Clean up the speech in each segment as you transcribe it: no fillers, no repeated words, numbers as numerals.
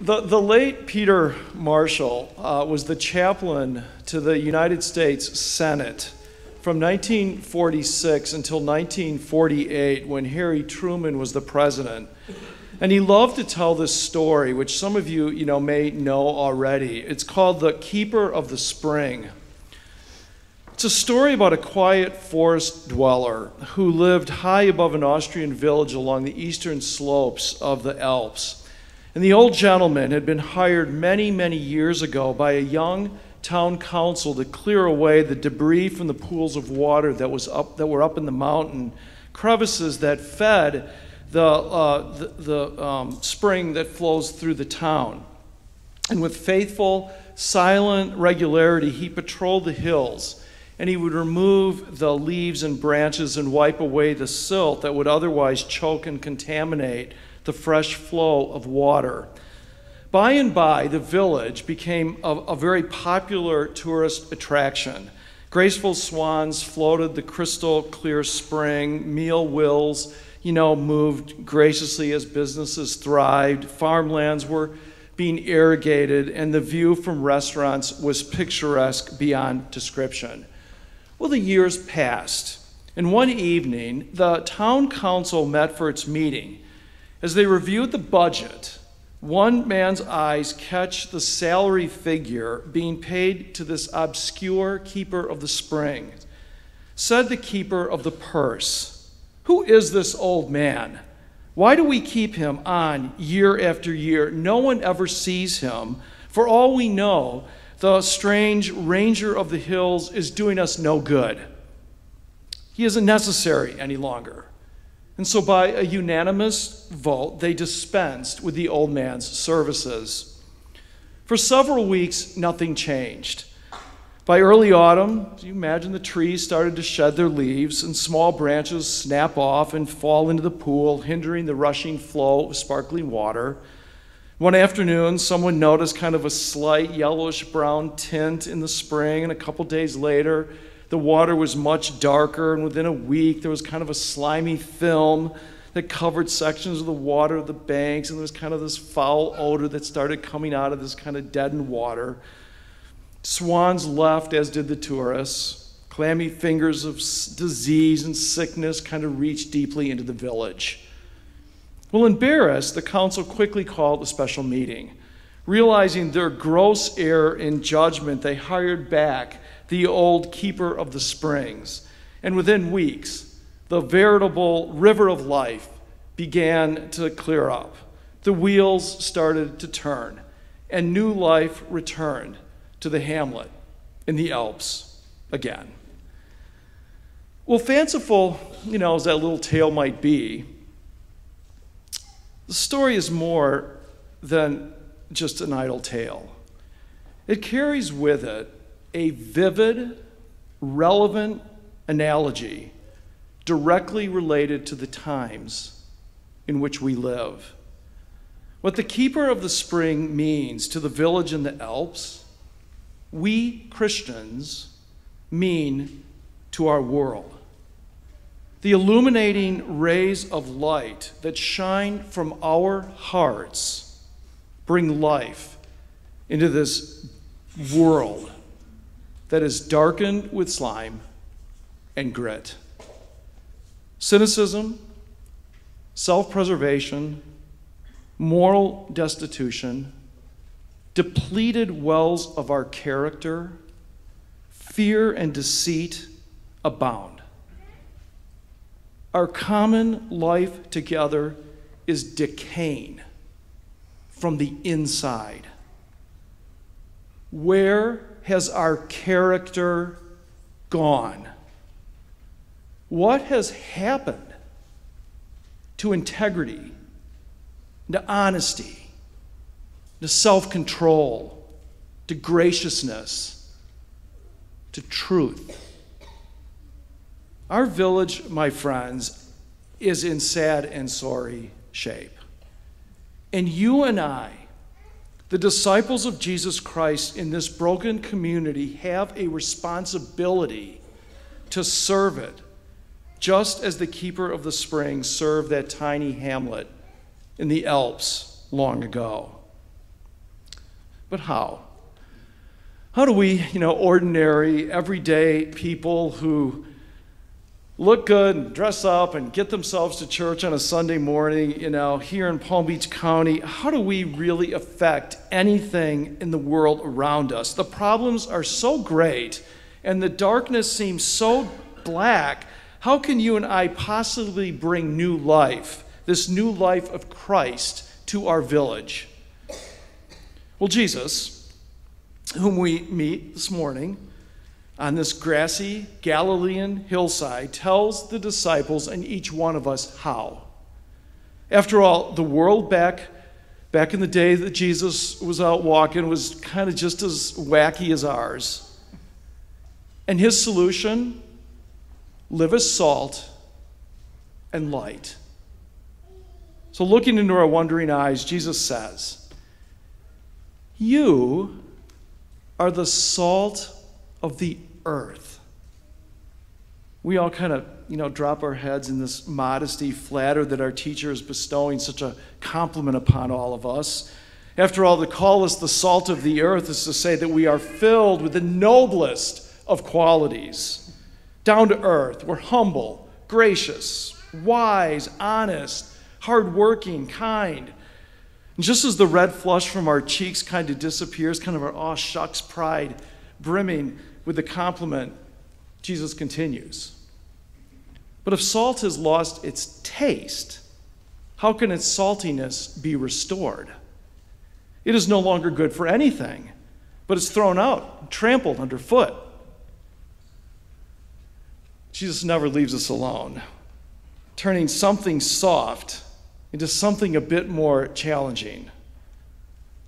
The late Peter Marshall was the chaplain to the United States Senate from 1946 until 1948 when Harry Truman was the president. And he loved to tell this story, which some of you, may know already. It's called The Keeper of the Spring. It's a story about a quiet forest dweller who lived high above an Austrian village along the eastern slopes of the Alps. And the old gentleman had been hired many, many years ago by a young town council to clear away the debris from the pools of water that were up in the mountain crevices that fed the spring that flows through the town. And with faithful, silent regularity, he patrolled the hills, and he would remove the leaves and branches and wipe away the silt that would otherwise choke and contaminate the fresh flow of water. By and by, the village became a very popular tourist attraction. Graceful swans floated the crystal clear spring. Meal wills, moved graciously as businesses thrived. Farmlands were being irrigated, and the view from restaurants was picturesque beyond description. Well, the years passed, and one evening, the town council met for its meeting. As they reviewed the budget, one man's eyes catch the salary figure being paid to this obscure keeper of the spring. Said the keeper of the purse, "Who is this old man? Why do we keep him on year after year? No one ever sees him. For all we know, the strange ranger of the hills is doing us no good. He isn't necessary any longer." And so by a unanimous vote, they dispensed with the old man's services. For several weeks, nothing changed. By early autumn, you imagine the trees started to shed their leaves and small branches snap off and fall into the pool, hindering the rushing flow of sparkling water. One afternoon, someone noticed kind of a slight yellowish-brown tint in the spring, and a couple days later, the water was much darker, and within a week, there was kind of a slimy film that covered sections of the water of the banks, and there was kind of this foul odor that started coming out of this kind of deadened water. Swans left, as did the tourists. Clammy fingers of disease and sickness kind of reached deeply into the village. Well, embarrassed, the council quickly called a special meeting. Realizing their gross error in judgment, they hired back the old keeper of the springs. And within weeks, the veritable river of life began to clear up. The wheels started to turn, and new life returned to the hamlet in the Alps again. Well, fanciful, as that little tale might be, the story is more than just an idle tale. It carries with it a vivid, relevant analogy directly related to the times in which we live. What the keeper of the spring means to the village in the Alps, we Christians mean to our world. The illuminating rays of light that shine from our hearts bring life into this world that is darkened with slime and grit. Cynicism, self-preservation, moral destitution, depleted wells of our character, fear and deceit abound. Our common life together is decaying from the inside. Where has our character gone? What has happened to integrity, to honesty, to self-control, to graciousness, to truth? Our village, my friends, is in sad and sorry shape. And you and I, the disciples of Jesus Christ in this broken community, have a responsibility to serve it, just as the keeper of the spring served that tiny hamlet in the Alps long ago. But how? How do we, ordinary, everyday people who look good and dress up and get themselves to church on a Sunday morning, here in Palm Beach County, how do we really affect anything in the world around us? The problems are so great and the darkness seems so black. How can you and I possibly bring new life, this new life of Christ, to our village? Well, Jesus, whom we meet this morning on this grassy Galilean hillside, tells the disciples and each one of us how. After all, the world back in the day that Jesus was out walking was kind of just as wacky as ours. And his solution, live as salt and light. So looking into our wondering eyes, Jesus says, you are the salt of the earth. We all kind of, drop our heads in this modesty, flattered that our teacher is bestowing such a compliment upon all of us. After all, to call us the salt of the earth is to say that we are filled with the noblest of qualities. Down to earth, we're humble, gracious, wise, honest, hardworking, kind. And just as the red flush from our cheeks kind of disappears, kind of our aw shucks pride brimming with the compliment, Jesus continues. But if salt has lost its taste, how can its saltiness be restored? It is no longer good for anything, but it's thrown out, trampled underfoot. Jesus never leaves us alone, turning something soft into something a bit more challenging.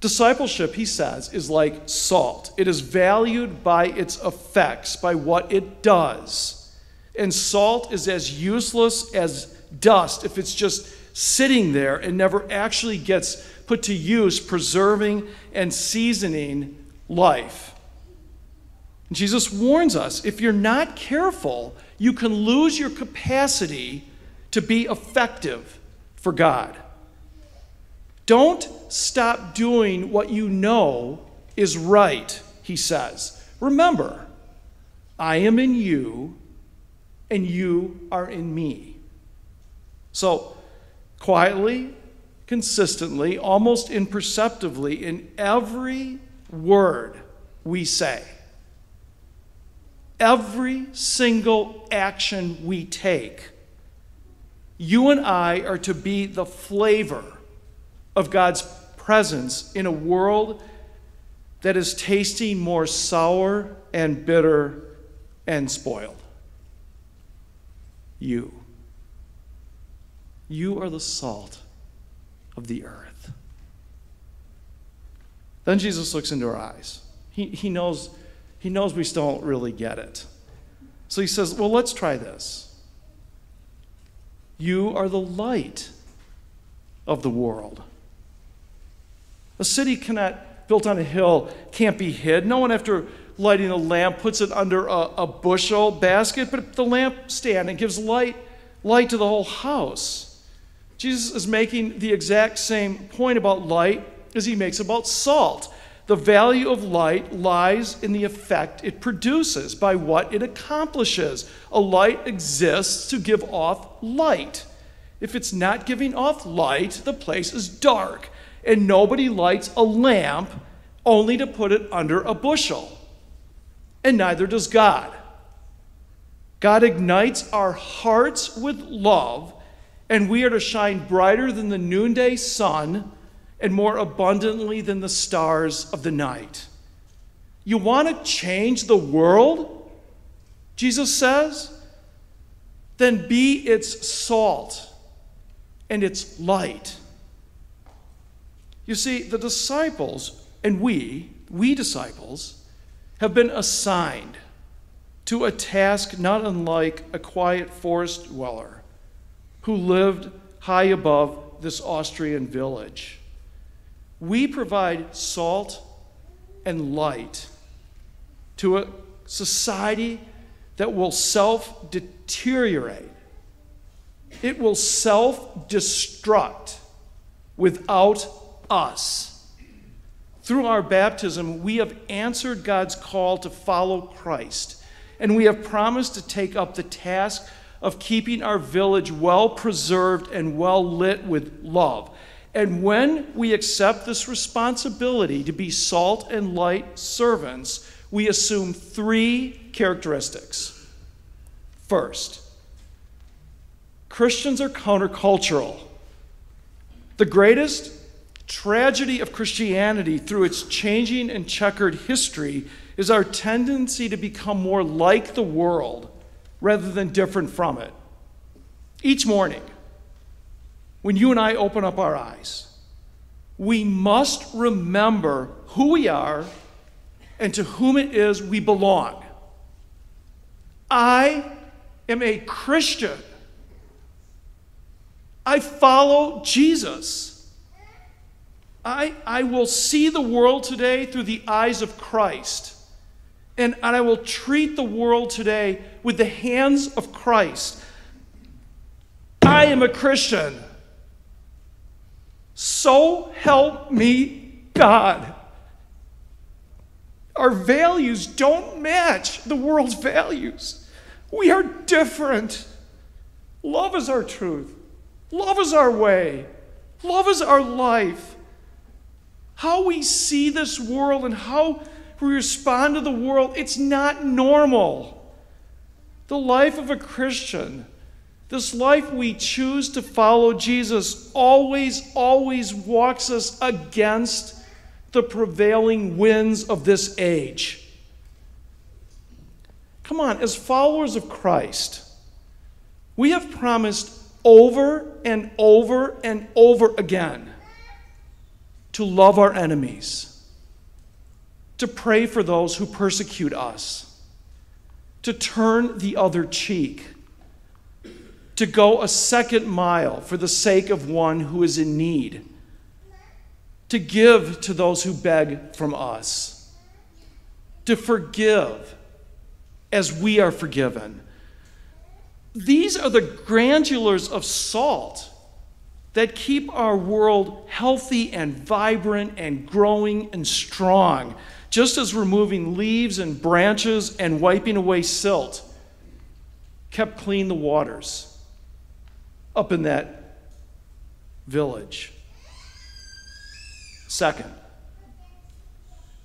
Discipleship, he says, is like salt. It is valued by its effects, by what it does. And salt is as useless as dust if it's just sitting there and never actually gets put to use, preserving and seasoning life. And Jesus warns us, if you're not careful, you can lose your capacity to be effective for God. Don't stop doing what you know is right, he says. Remember, I am in you, and you are in me. So, quietly, consistently, almost imperceptibly, in every word we say, every single action we take, you and I are to be the flavor of God's presence in a world that is tasting more sour and bitter and spoiled. You are the salt of the earth. Then Jesus looks into our eyes. He knows we still don't really get it. So he says, well, let's try this. You are the light of the world. A city built on a hill can't be hid. No one, after lighting a lamp, puts it under a bushel basket, but the lamp stand and gives light to the whole house. Jesus is making the exact same point about light as he makes about salt. The value of light lies in the effect it produces, by what it accomplishes. A light exists to give off light. If it's not giving off light, the place is dark. And nobody lights a lamp only to put it under a bushel. And neither does God. God ignites our hearts with love, and we are to shine brighter than the noonday sun and more abundantly than the stars of the night. You want to change the world, Jesus says? Then be its salt and its light. You see, the disciples, and we disciples, have been assigned to a task not unlike a quiet forest dweller who lived high above this Austrian village. We provide salt and light to a society that will self-deteriorate. It will self-destruct without us. through our baptism, we have answered God's call to follow Christ, and we have promised to take up the task of keeping our village well preserved and well lit with love. And when we accept this responsibility to be salt and light servants, we assume 3 characteristics. First, Christians are countercultural. The greatest tragedy of Christianity through its changing and checkered history is our tendency to become more like the world rather than different from it. Each morning, when you and I open up our eyes, we must remember who we are and to whom it is we belong. I am a Christian. I follow Jesus. I will see the world today through the eyes of Christ. And I will treat the world today with the hands of Christ. I am a Christian. So help me God. Our values don't match the world's values. We are different. Love is our truth. Love is our way. Love is our life. How we see this world and how we respond to the world, it's not normal. The life of a Christian, this life we choose to follow Jesus, always walks us against the prevailing winds of this age. Come on, as followers of Christ, we have promised over and over and over again to love our enemies, to pray for those who persecute us, to turn the other cheek, to go a second mile for the sake of one who is in need, to give to those who beg from us, to forgive as we are forgiven. These are the granulars of salt that keep our world healthy and vibrant and growing and strong, just as removing leaves and branches and wiping away silt kept clean the waters up in that village. Second,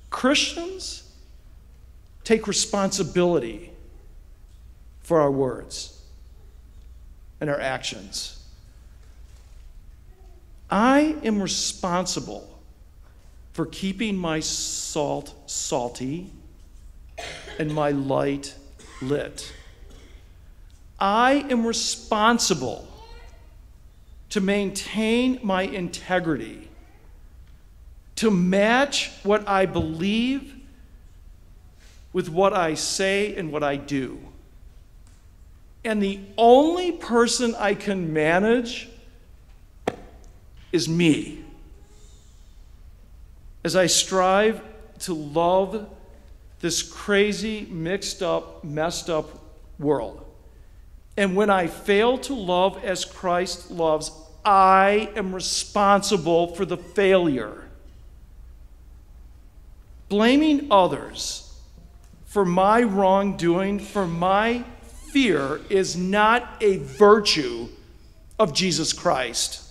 Christians take responsibility for our words and our actions. I am responsible for keeping my salt salty and my light lit. I am responsible to maintain my integrity, to match what I believe with what I say and what I do. And the only person I can manage is me. As I strive to love this crazy, mixed up, messed up world. And when I fail to love as Christ loves, I am responsible for the failure. Blaming others for my wrongdoing, for my fear, is not a virtue of Jesus Christ.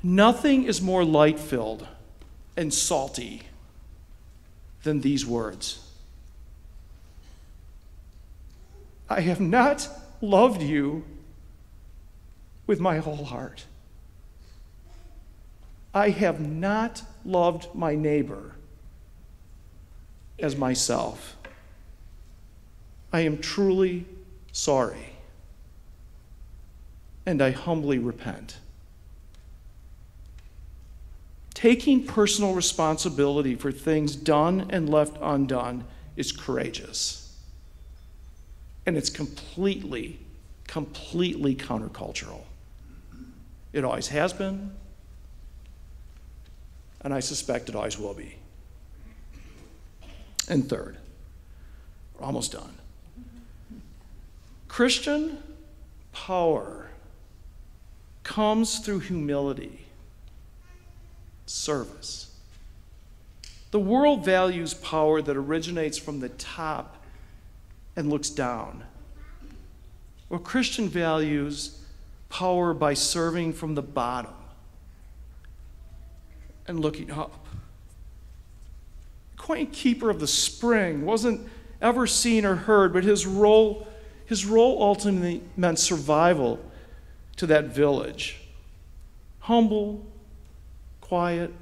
Nothing is more light-filled and salty than these words. I have not loved you with my whole heart. I have not loved my neighbor as myself. I am truly sorry, and I humbly repent. Taking personal responsibility for things done and left undone is courageous. And it's completely countercultural. It always has been, and I suspect it always will be. And third, we're almost done. Christian power comes through humility. service. The world values power that originates from the top and looks down. Well, Christian values power by serving from the bottom and looking up. The quaint keeper of the spring wasn't ever seen or heard, but his role ultimately meant survival to that village. Humble, quiet,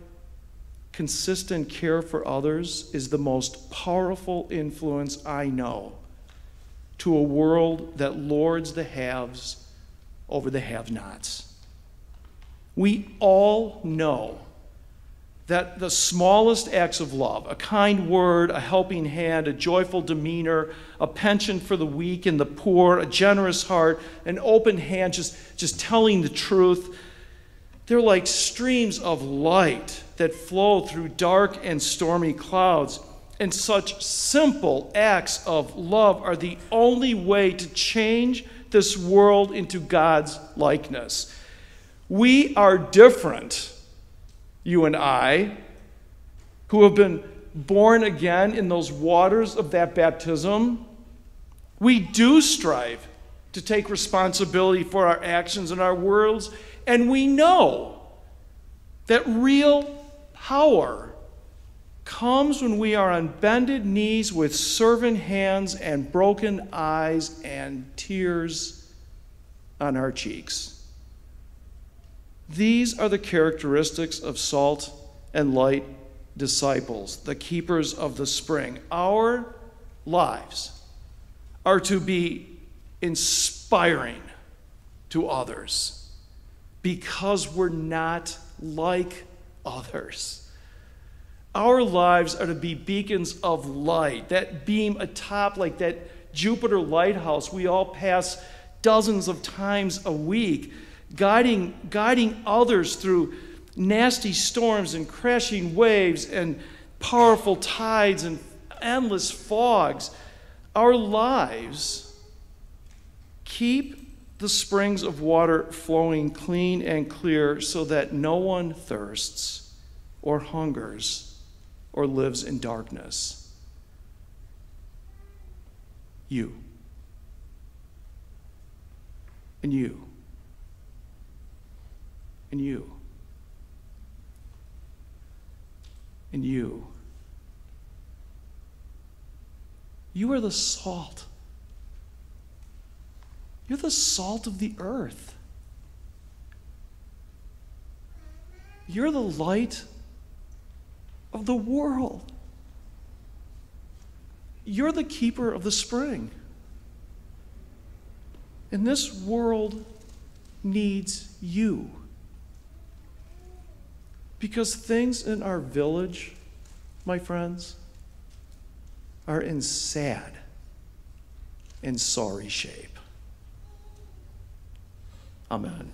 consistent care for others is the most powerful influence I know to a world that lords the haves over the have-nots. We all know that the smallest acts of love, a kind word, a helping hand, a joyful demeanor, a pension for the weak and the poor, a generous heart, an open hand, just telling the truth, they're like streams of light that flow through dark and stormy clouds. And such simple acts of love are the only way to change this world into God's likeness. We are different, you and I, who have been born again in those waters of that baptism. We do strive to take responsibility for our actions and our words, and we know that real power comes when we are on bended knees with servant hands and broken eyes and tears on our cheeks. These are the characteristics of salt and light disciples, the keepers of the spring. Our lives are to be inspiring to others because we're not like others. Our lives are to be beacons of light that beam atop like that Jupiter lighthouse we all pass dozens of times a week, guiding others through nasty storms and crashing waves and powerful tides and endless fogs. Our lives keep the springs of water flowing clean and clear so that no one thirsts or hungers or lives in darkness. You. And you. And you. And you. You are the salt. You're the salt of the earth. You're the light of the world. You're the keeper of the spring. And this world needs you. Because things in our village, my friends, are in sad and sorry shape. Amen.